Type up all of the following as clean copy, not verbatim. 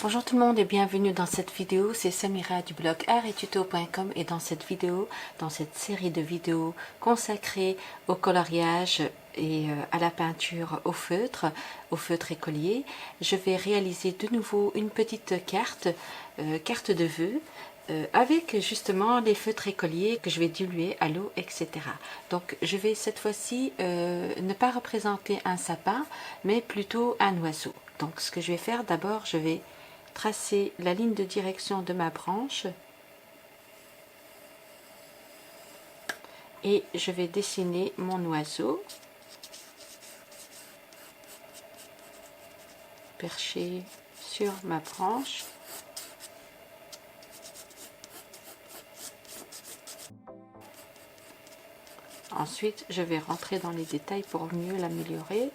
Bonjour tout le monde et bienvenue dans cette vidéo, c'est Samira du blog artettuto.com et dans cette vidéo, dans cette série de vidéos consacrée au coloriage et à la peinture au feutre écolier, je vais réaliser de nouveau une petite carte de vœux avec justement les feutres écoliers que je vais diluer à l'eau, etc. Donc je vais cette fois-ci ne pas représenter un sapin, mais plutôt un oiseau. Donc ce que je vais faire, d'abord je vais tracer la ligne de direction de ma branche et je vais dessiner mon oiseau perché sur ma branche. Ensuite, je vais rentrer dans les détails pour mieux l'améliorer.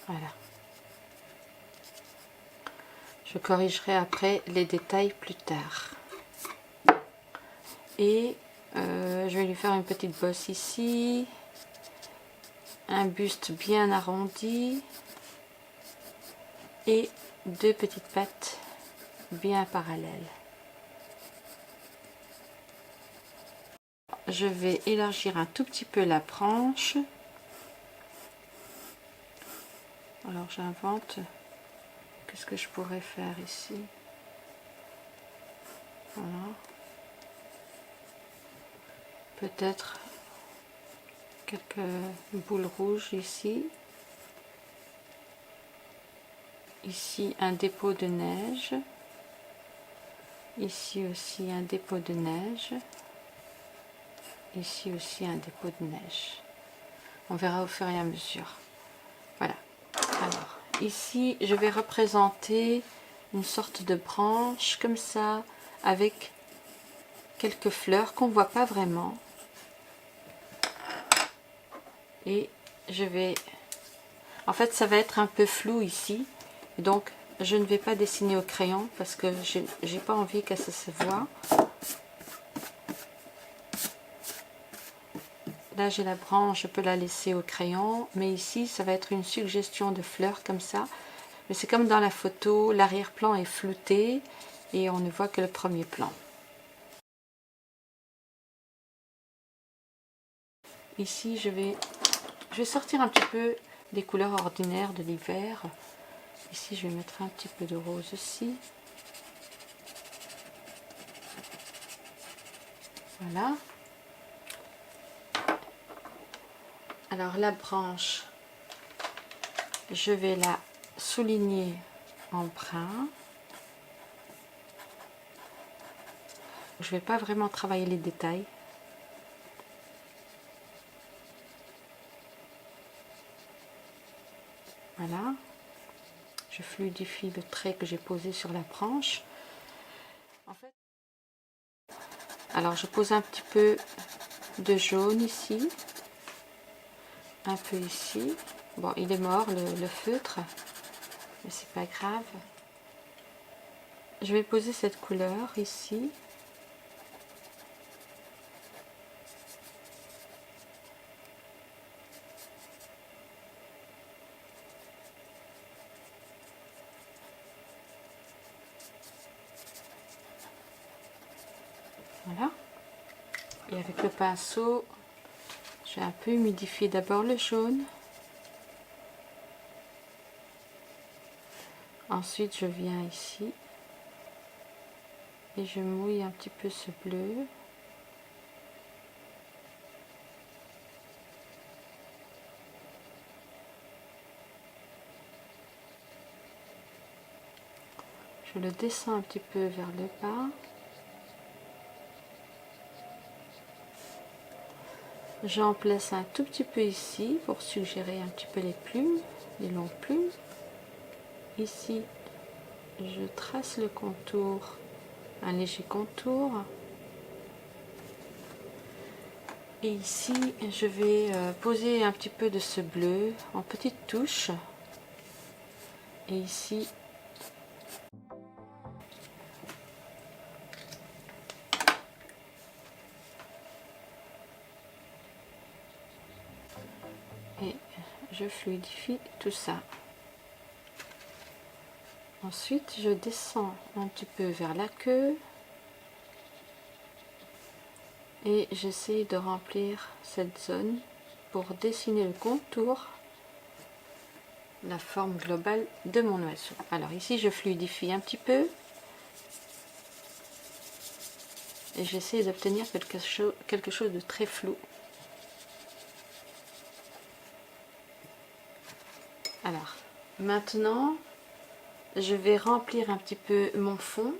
Voilà. Je corrigerai après les détails plus tard. Et je vais lui faire une petite bosse ici. Un buste bien arrondi. Et deux petites pattes bien parallèles. Je vais élargir un tout petit peu la branche. Alors j'invente. Qu'est-ce que je pourrais faire ici? Voilà. Peut-être quelques boules rouges ici. Ici un dépôt de neige. Ici aussi un dépôt de neige. Ici aussi un dépôt de neige. On verra au fur et à mesure. Voilà. Alors, ici, je vais représenter une sorte de branche comme ça, avec quelques fleurs qu'on ne voit pas vraiment. Et je vais... En fait, ça va être un peu flou ici. Donc, je ne vais pas dessiner au crayon parce que j'ai pas envie que ça se voit. Là, j'ai la branche, je peux la laisser au crayon, mais ici, ça va être une suggestion de fleurs comme ça. Mais c'est comme dans la photo, l'arrière-plan est flouté et on ne voit que le premier plan. Ici, je vais sortir un petit peu des couleurs ordinaires de l'hiver. Ici, je vais mettre un petit peu de rose aussi. Voilà. Alors la branche, je vais la souligner en brun. Je ne vais pas vraiment travailler les détails. Voilà. Je fluidifie le trait que j'ai posé sur la branche. En fait, alors je pose un petit peu de jaune ici. Un peu ici. Bon, il est mort le feutre, mais c'est pas grave. Je vais poser cette couleur ici. Voilà. Et avec le pinceau, je vais un peu humidifier d'abord le jaune. Ensuite, je viens ici et je mouille un petit peu ce bleu. Je le descends un petit peu vers le bas. J'en place un tout petit peu ici pour suggérer un petit peu les plumes, les longues plumes. Ici, je trace le contour, un léger contour. Et ici, je vais poser un petit peu de ce bleu en petites touches. Et ici, je fluidifie tout ça. Ensuite, je descends un petit peu vers la queue et j'essaie de remplir cette zone pour dessiner le contour, la forme globale de mon oiseau. Alors ici, je fluidifie un petit peu et j'essaie d'obtenir quelque chose de très flou. Alors, maintenant, je vais remplir un petit peu mon fond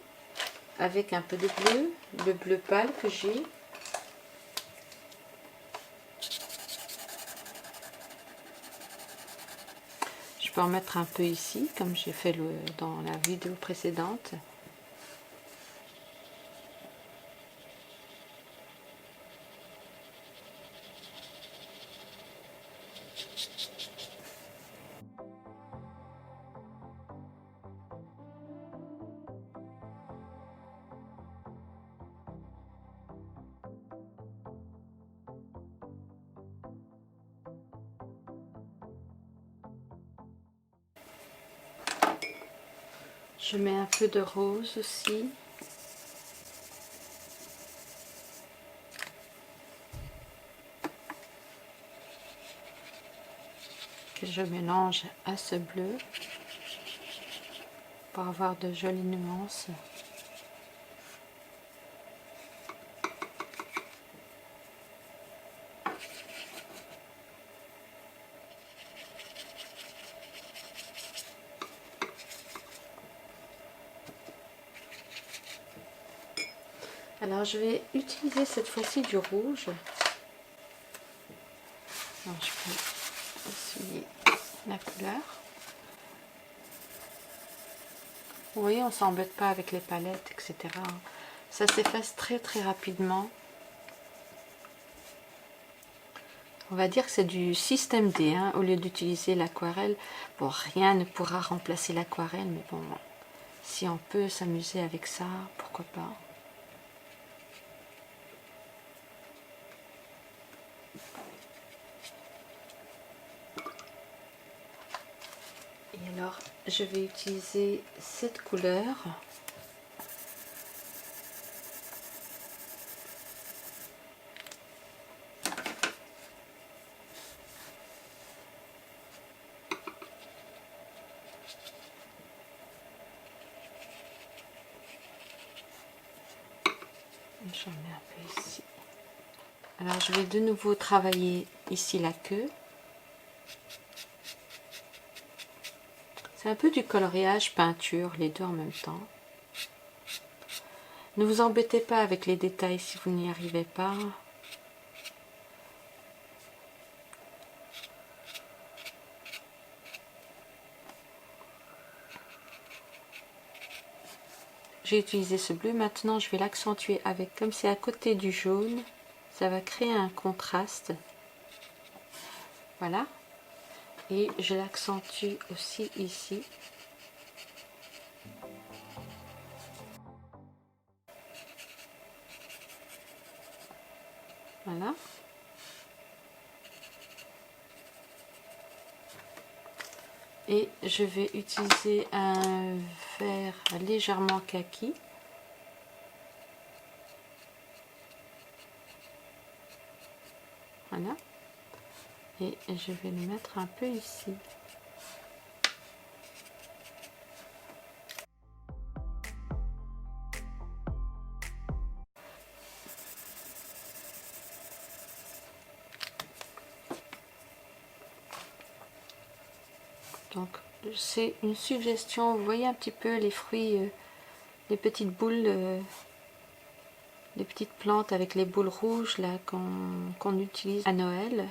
avec un peu de bleu, le bleu pâle que j'ai. Je peux en mettre un peu ici, comme j'ai fait dans la vidéo précédente. Je mets un peu de rose aussi. Que je mélange à ce bleu pour avoir de jolies nuances. Alors je vais utiliser cette fois-ci du rouge. Alors, je peux essuyer la couleur. Vous voyez, on ne s'embête pas avec les palettes, etc. Ça s'efface très très rapidement. On va dire que c'est du système D, hein, au lieu d'utiliser l'aquarelle. Bon, rien ne pourra remplacer l'aquarelle, mais bon, si on peut s'amuser avec ça, pourquoi pas. Et alors, je vais utiliser cette couleur. J'en mets un peu ici. Alors, je vais de nouveau travailler ici la queue. C'est un peu du coloriage peinture, les deux en même temps. Ne vous embêtez pas avec les détails si vous n'y arrivez pas. J'ai utilisé ce bleu, maintenant je vais l'accentuer avec, comme c'est à côté du jaune, ça va créer un contraste. Voilà. Et je l'accentue aussi ici. Voilà. Et je vais utiliser un vert légèrement kaki. Voilà. Et je vais le mettre un peu ici. Donc c'est une suggestion, vous voyez un petit peu les fruits, les petites boules, les petites plantes avec les boules rouges là qu'on utilise à Noël.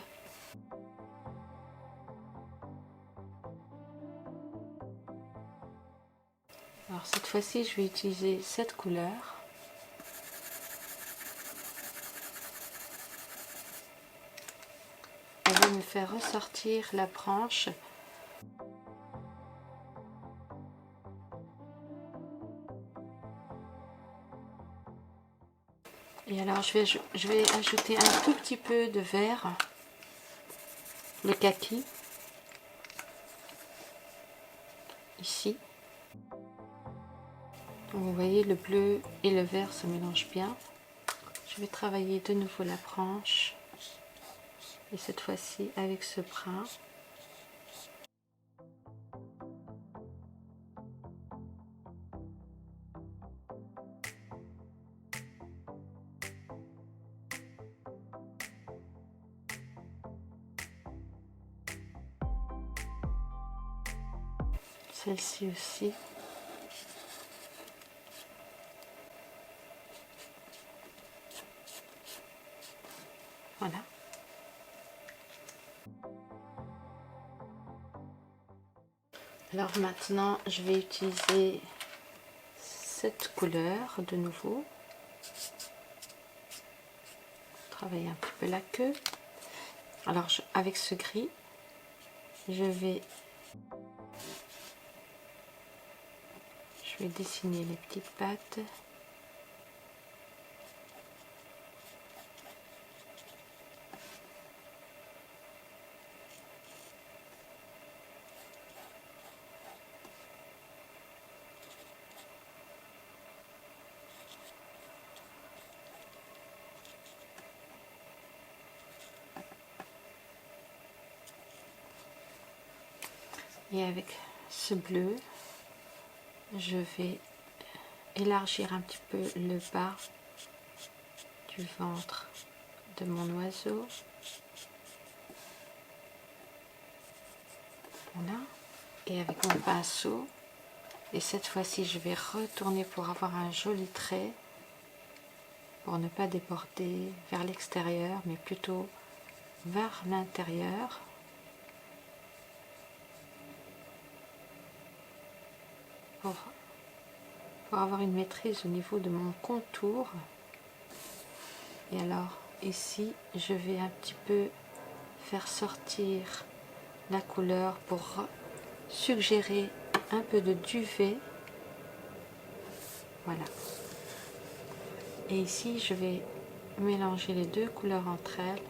Alors cette fois-ci je vais utiliser cette couleur. Elle va me faire ressortir la branche. Et alors je vais ajouter un tout petit peu de vert, le kaki. ici. Donc vous voyez, le bleu et le vert se mélangent bien. Je vais travailler de nouveau la branche, et cette fois-ci avec ce brun. Celle-ci aussi. Voilà. Alors maintenant, je vais utiliser cette couleur de nouveau. Travailler un petit peu la queue. Alors avec ce gris, je vais dessiner les petites pattes. Et avec ce bleu, je vais élargir un petit peu le bas du ventre de mon oiseau. Voilà. Et avec mon pinceau, et cette fois-ci je vais retourner pour avoir un joli trait, pour ne pas déborder vers l'extérieur, mais plutôt vers l'intérieur. Pour avoir une maîtrise au niveau de mon contour. Et alors ici je vais un petit peu faire sortir la couleur pour suggérer un peu de duvet. Voilà. Et ici je vais mélanger les deux couleurs entre elles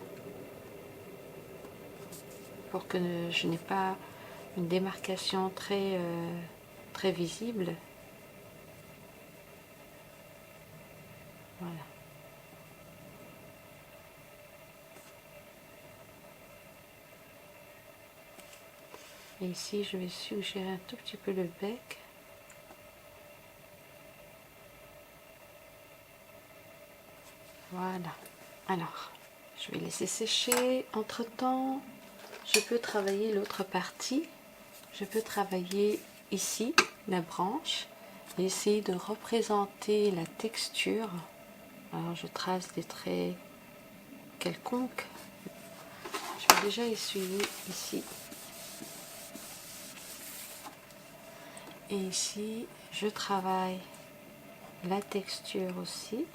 pour que je n'ai pas une démarcation très visible. Voilà. Et ici, je vais suggérer un tout petit peu le bec. Voilà. Alors, je vais laisser sécher. Entre-temps, je peux travailler l'autre partie. Je peux travailler ici, la branche, et essayer de représenter la texture. Alors, je trace des traits quelconques. Je vais déjà essuyer ici. Et ici, je travaille la texture aussi.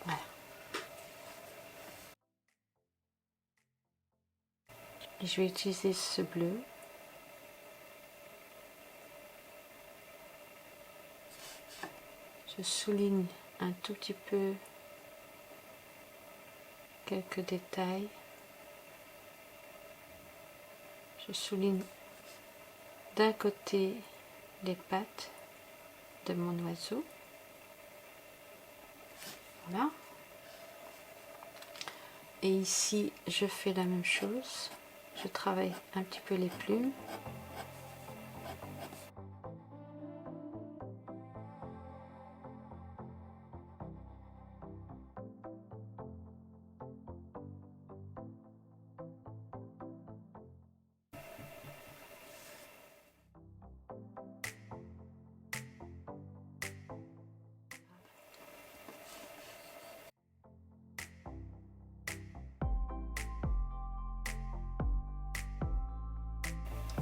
Voilà. Et je vais utiliser ce bleu. Je souligne un tout petit peu quelques détails. Je souligne d'un côté les pattes de mon oiseau. Voilà. Et ici, je fais la même chose. Je travaille un petit peu les plumes.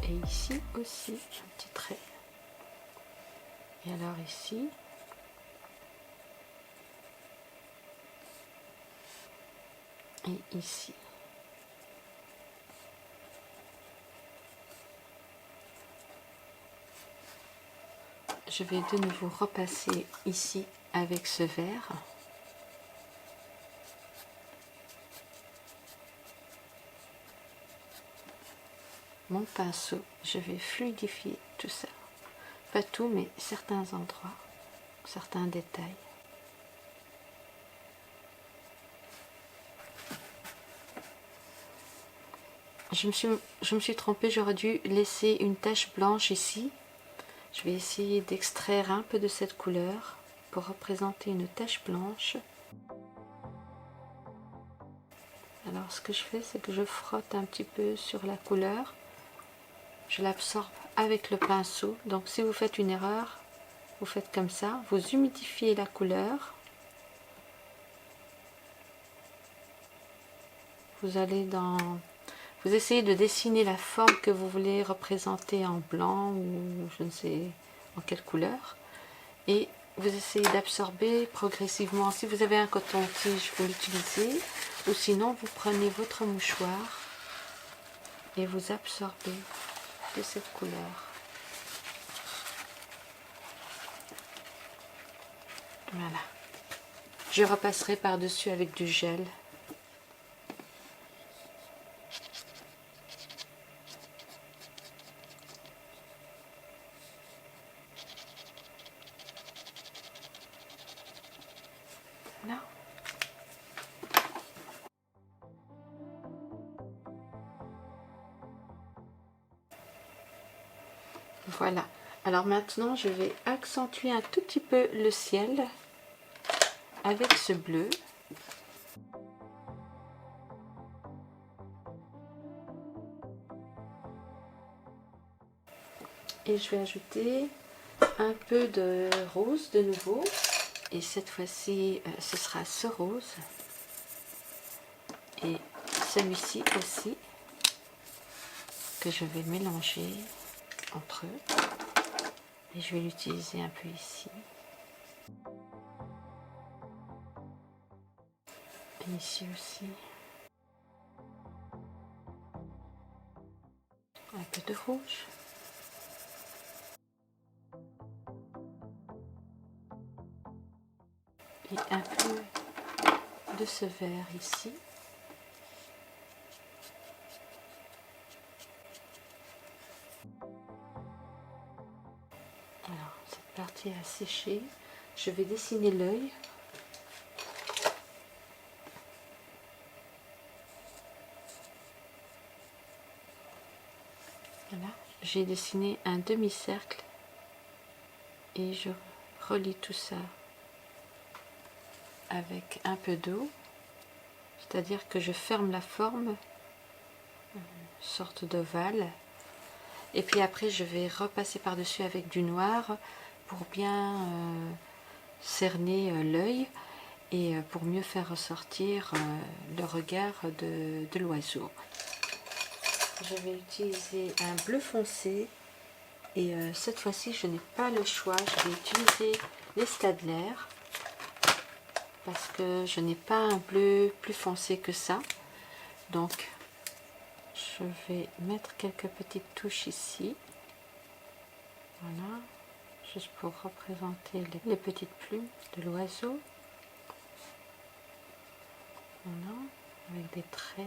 Et ici aussi, un petit trait. Et alors ici, et ici. Je vais de nouveau repasser ici avec ce vert. Mon pinceau, je vais fluidifier tout ça. Pas tout, mais certains endroits, certains détails. Je me suis trompée, j'aurais dû laisser une tache blanche ici. Je vais essayer d'extraire un peu de cette couleur pour représenter une tache blanche. Alors ce que je fais, c'est que je frotte un petit peu sur la couleur. Je l'absorbe avec le pinceau. Donc si vous faites une erreur, vous faites comme ça. Vous humidifiez la couleur. Vous allez dans... Vous essayez de dessiner la forme que vous voulez représenter en blanc ou je ne sais en quelle couleur. Et vous essayez d'absorber progressivement. Si vous avez un coton-tige, vous l'utilisez. Ou sinon, vous prenez votre mouchoir et vous absorbez de cette couleur. Voilà. Je repasserai par-dessus avec du gel. Là. Voilà. Alors maintenant, je vais accentuer un tout petit peu le ciel avec ce bleu. Et je vais ajouter un peu de rose de nouveau. Et cette fois-ci, ce sera ce rose. Et celui-ci aussi, que je vais mélanger entre eux. Et je vais l'utiliser un peu ici. Et ici aussi. Un peu de rouge. Et un peu de ce vert ici. Alors, cette partie a séché. Je vais dessiner l'œil. Voilà, j'ai dessiné un demi-cercle et je relie tout ça avec un peu d'eau. C'est-à-dire que je ferme la forme, une sorte d'ovale. Et puis après, je vais repasser par-dessus avec du noir pour bien cerner l'œil et pour mieux faire ressortir le regard de l'oiseau. Je vais utiliser un bleu foncé et cette fois-ci, je n'ai pas le choix. Je vais utiliser les Staedtler parce que je n'ai pas un bleu plus foncé que ça. Donc, je vais mettre quelques petites touches ici. Voilà, juste pour représenter les petites plumes de l'oiseau. Voilà, avec des traits.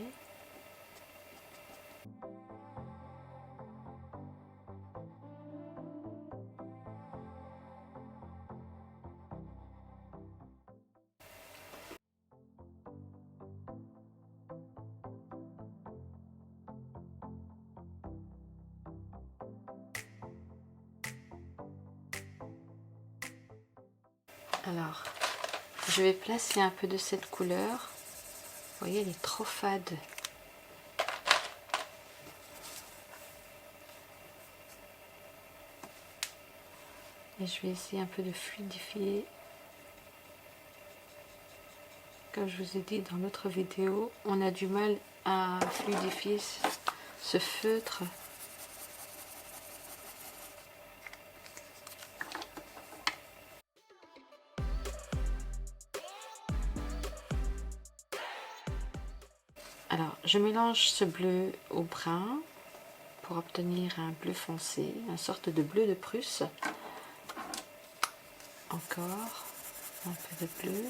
Alors, je vais placer un peu de cette couleur. Vous voyez, elle est trop fade. Et je vais essayer un peu de fluidifier. Comme je vous ai dit dans l'autre vidéo, on a du mal à fluidifier ce feutre. Alors, je mélange ce bleu au brun pour obtenir un bleu foncé, une sorte de bleu de Prusse. Encore un peu de bleu.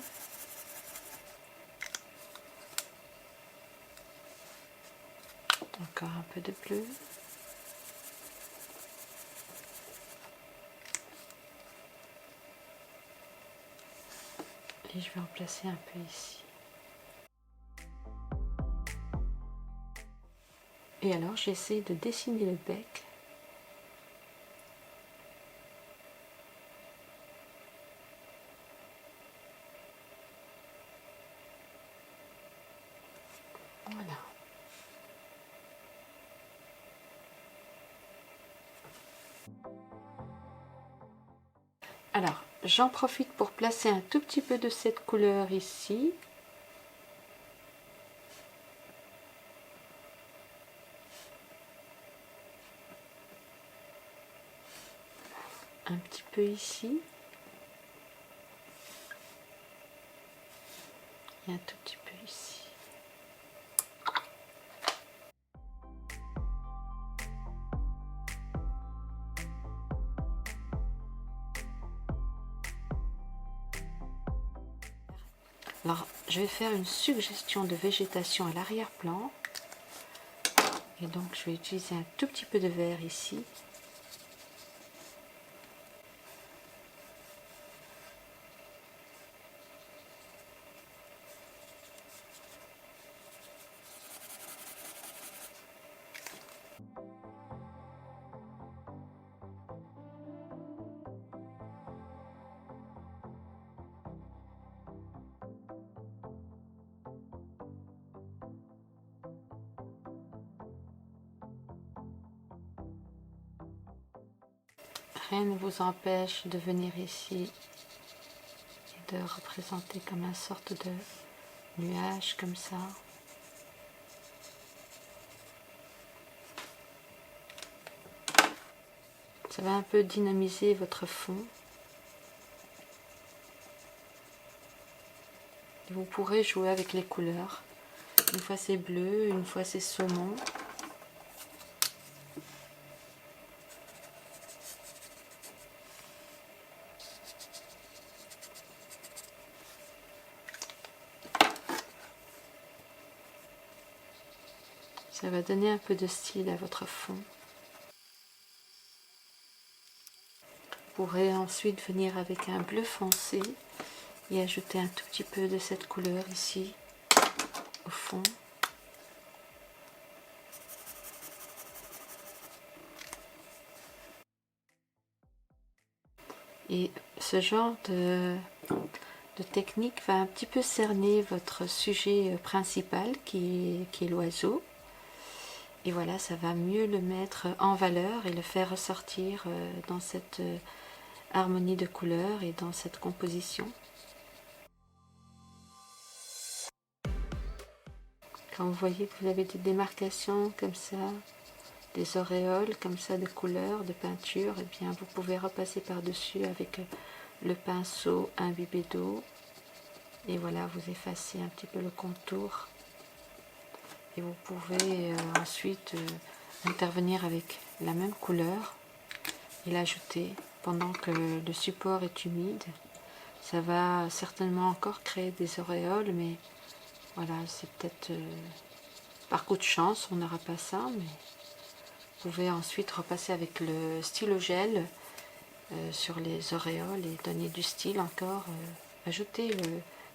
Encore un peu de bleu. Et je vais en placer un peu ici. Et alors j'essaie de dessiner le bec. Voilà. Alors, j'en profite pour placer un tout petit peu de cette couleur ici. Un petit peu ici. Et un tout petit peu ici. Alors, je vais faire une suggestion de végétation à l'arrière-plan. Et donc, je vais utiliser un tout petit peu de vert ici. Rien ne vous empêche de venir ici et de représenter comme une sorte de nuage comme ça. Ça va un peu dynamiser votre fond. Et vous pourrez jouer avec les couleurs. Une fois c'est bleu, une fois c'est saumon. Ça va donner un peu de style à votre fond. Vous pourrez ensuite venir avec un bleu foncé et ajouter un tout petit peu de cette couleur ici au fond. Et ce genre de technique va un petit peu cerner votre sujet principal qui est l'oiseau. Et voilà, ça va mieux le mettre en valeur et le faire ressortir dans cette harmonie de couleurs et dans cette composition. Quand vous voyez que vous avez des démarcations comme ça, des auréoles comme ça de couleurs, de peinture, et bien vous pouvez repasser par-dessus avec le pinceau imbibé d'eau. Et voilà, vous effacez un petit peu le contour. Et vous pouvez ensuite intervenir avec la même couleur et l'ajouter pendant que le support est humide. Ça va certainement encore créer des auréoles, mais voilà, c'est peut-être par coup de chance, on n'aura pas ça, mais vous pouvez ensuite repasser avec le stylo gel sur les auréoles et donner du style encore, ajouter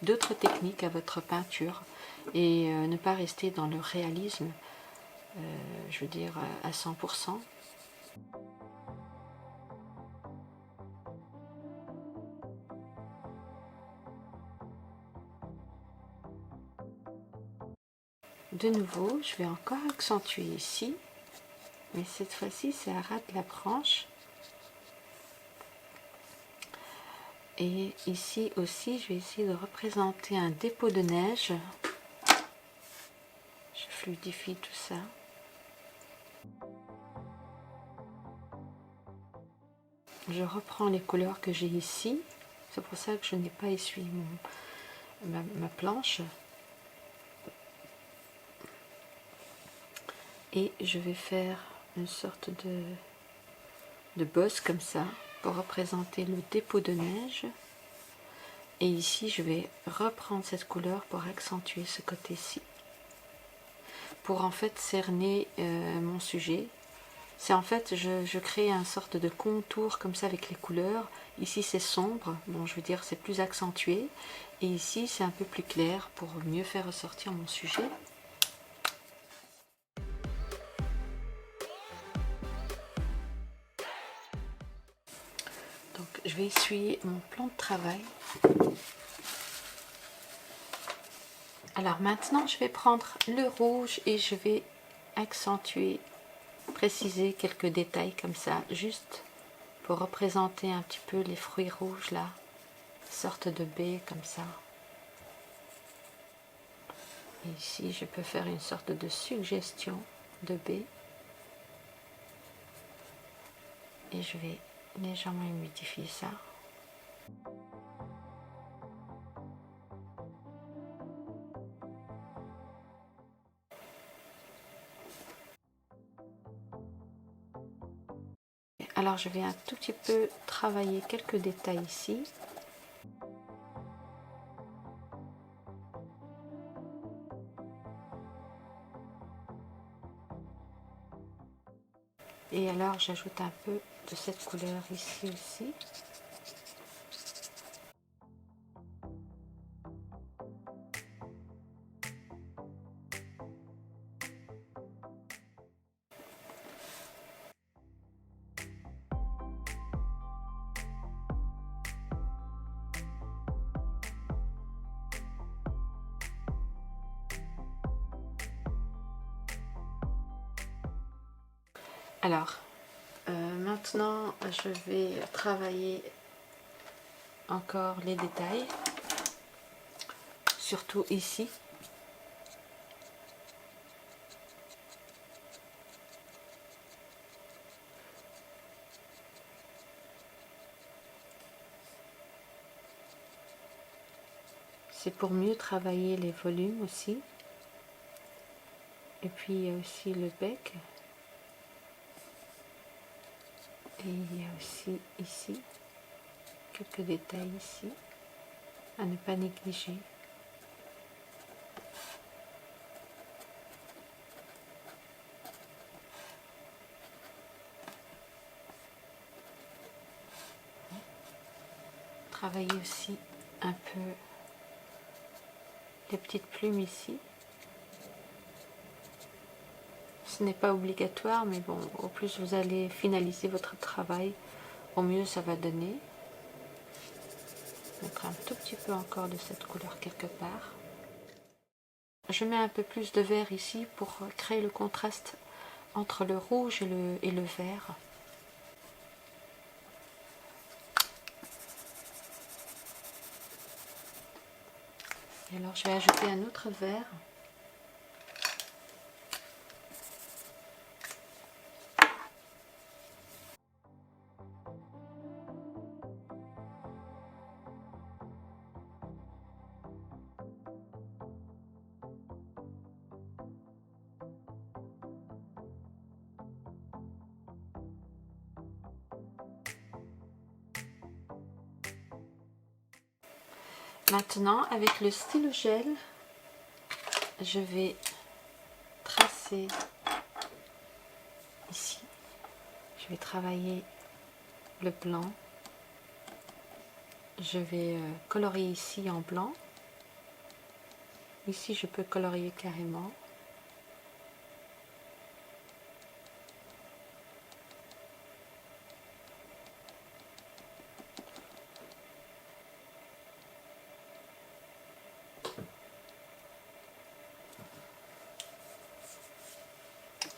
d'autres techniques à votre peinture et ne pas rester dans le réalisme, je veux dire à 100%. De nouveau, je vais encore accentuer ici, mais cette fois-ci c'est à ras de la branche. Et ici aussi, je vais essayer de représenter un dépôt de neige. Je fluidifie tout ça. Je reprends les couleurs que j'ai ici. C'est pour ça que je n'ai pas essuyé ma planche. et je vais faire une sorte de bosse comme ça pour représenter le dépôt de neige. Et ici je vais reprendre cette couleur pour accentuer ce côté-ci, pour en fait cerner mon sujet. C'est en fait, je crée un sorte de contour comme ça avec les couleurs. Ici c'est sombre, bon je veux dire c'est plus accentué, et ici c'est un peu plus clair pour mieux faire ressortir mon sujet. Donc je vais essuyer mon plan de travail. Alors maintenant je vais prendre le rouge et je vais accentuer, préciser quelques détails comme ça, juste pour représenter un petit peu les fruits rouges là, sorte de baie comme ça. Et ici je peux faire une sorte de suggestion de baie. Et je vais légèrement humidifier ça. Alors je vais un tout petit peu travailler quelques détails ici. Et alors j'ajoute un peu de cette couleur ici aussi. Alors, maintenant je vais travailler encore les détails, surtout ici. C'est pour mieux travailler les volumes aussi. Et puis il y a aussi le bec. Et il y a aussi ici quelques détails ici à ne pas négliger. Travailler aussi un peu les petites plumes ici. Ce n'est pas obligatoire, mais bon, au plus vous allez finaliser votre travail, au mieux ça va donner. Mettre un tout petit peu encore de cette couleur quelque part. Je mets un peu plus de vert ici pour créer le contraste entre le rouge et le vert. Et alors je vais ajouter un autre vert. Maintenant, avec le stylo gel, je vais tracer ici. Je vais travailler le blanc. Je vais colorier ici en blanc. Ici, je peux colorier carrément.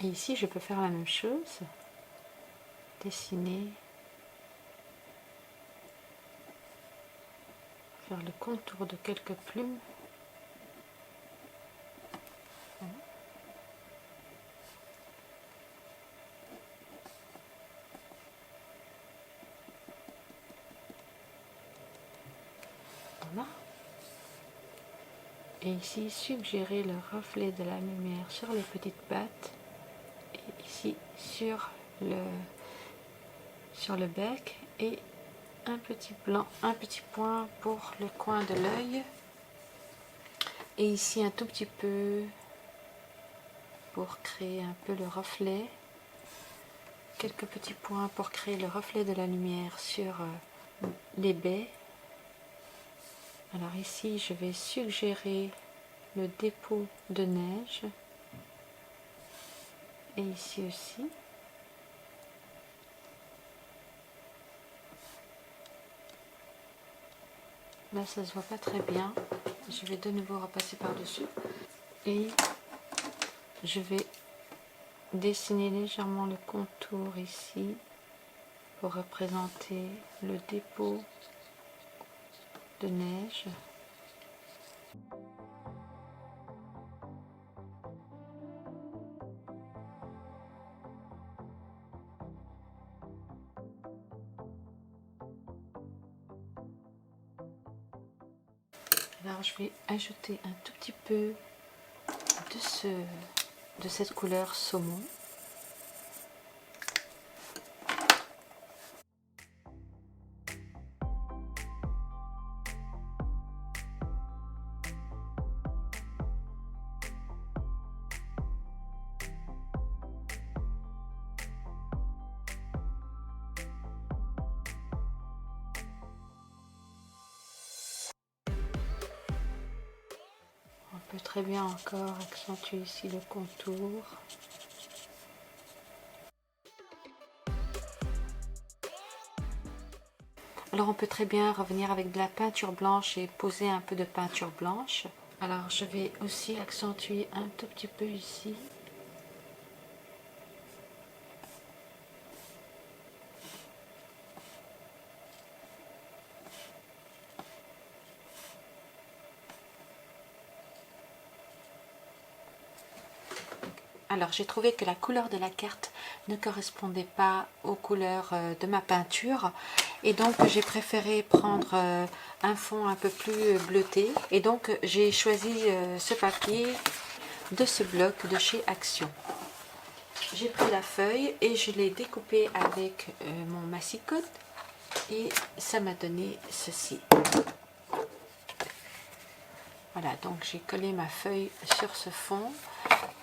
Et ici, je peux faire la même chose. Dessiner. Faire le contour de quelques plumes. Voilà. Et ici, suggérer le reflet de la lumière sur les petites pattes. ici sur le bec et un petit blanc, un petit point pour le coin de l'œil et ici un tout petit peu pour créer un peu le reflet, quelques petits points pour créer le reflet de la lumière sur les baies. Alors ici je vais suggérer le dépôt de neige et ici aussi. Là ça se voit pas très bien, je vais de nouveau repasser par dessus et je vais dessiner légèrement le contour ici pour représenter le dépôt de neige. Alors je vais ajouter un tout petit peu de cette couleur saumon. On peut très bien encore accentuer ici le contour. Alors on peut très bien revenir avec de la peinture blanche et poser un peu de peinture blanche. Alors je vais aussi accentuer un tout petit peu ici. Alors j'ai trouvé que la couleur de la carte ne correspondait pas aux couleurs de ma peinture et donc j'ai préféré prendre un fond un peu plus bleuté et donc j'ai choisi ce papier de ce bloc de chez Action. J'ai pris la feuille et je l'ai découpée avec mon massicotte et ça m'a donné ceci. Voilà, donc j'ai collé ma feuille sur ce fond.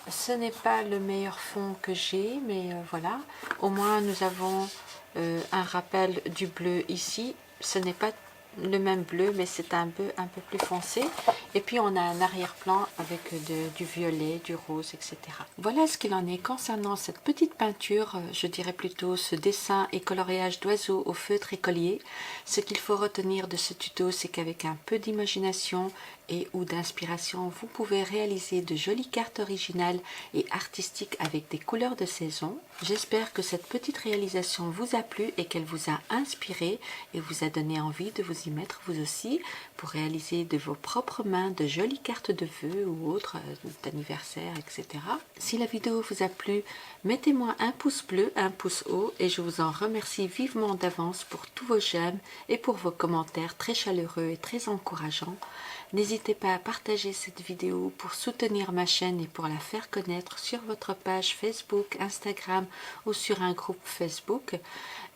Ce n'est pas le meilleur fond que j'ai, mais voilà, au moins nous avons un rappel du bleu ici. Ce n'est pas le même bleu, mais c'est un peu plus foncé. Et puis on a un arrière-plan avec du violet, du rose, etc. Voilà ce qu'il en est concernant cette petite peinture, je dirais plutôt ce dessin et coloriage d'oiseaux au feutre écolier. Ce qu'il faut retenir de ce tuto, c'est qu'avec un peu d'imagination et ou d'inspiration, vous pouvez réaliser de jolies cartes originales et artistiques avec des couleurs de saison. J'espère que cette petite réalisation vous a plu et qu'elle vous a inspiré et vous a donné envie de vous y mettre vous aussi pour réaliser de vos propres mains de jolies cartes de vœux ou autres d'anniversaire, etc. Si la vidéo vous a plu, mettez-moi un pouce bleu, un pouce haut et je vous en remercie vivement d'avance pour tous vos j'aime et pour vos commentaires très chaleureux et très encourageants. N'hésitez pas à partager cette vidéo pour soutenir ma chaîne et pour la faire connaître sur votre page Facebook, Instagram ou sur un groupe Facebook.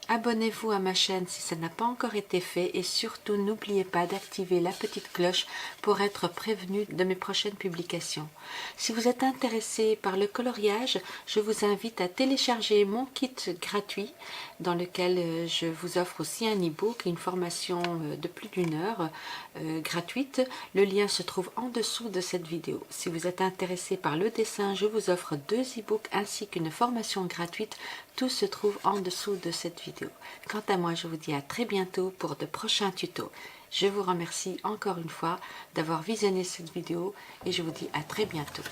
Abonnez-vous à ma chaîne si ça n'a pas encore été fait et surtout n'oubliez pas d'activer la petite cloche pour être prévenu de mes prochaines publications. Si vous êtes intéressé par le coloriage, je vous invite à télécharger mon kit gratuit dans lequel je vous offre aussi un e-book et une formation de plus d'1 heure gratuite. Le lien se trouve en dessous de cette vidéo. Si vous êtes intéressé par le dessin, je vous offre 2 e-books ainsi qu'une formation gratuite. Tout se trouve en dessous de cette vidéo. Quant à moi, je vous dis à très bientôt pour de prochains tutos. Je vous remercie encore une fois d'avoir visionné cette vidéo et je vous dis à très bientôt.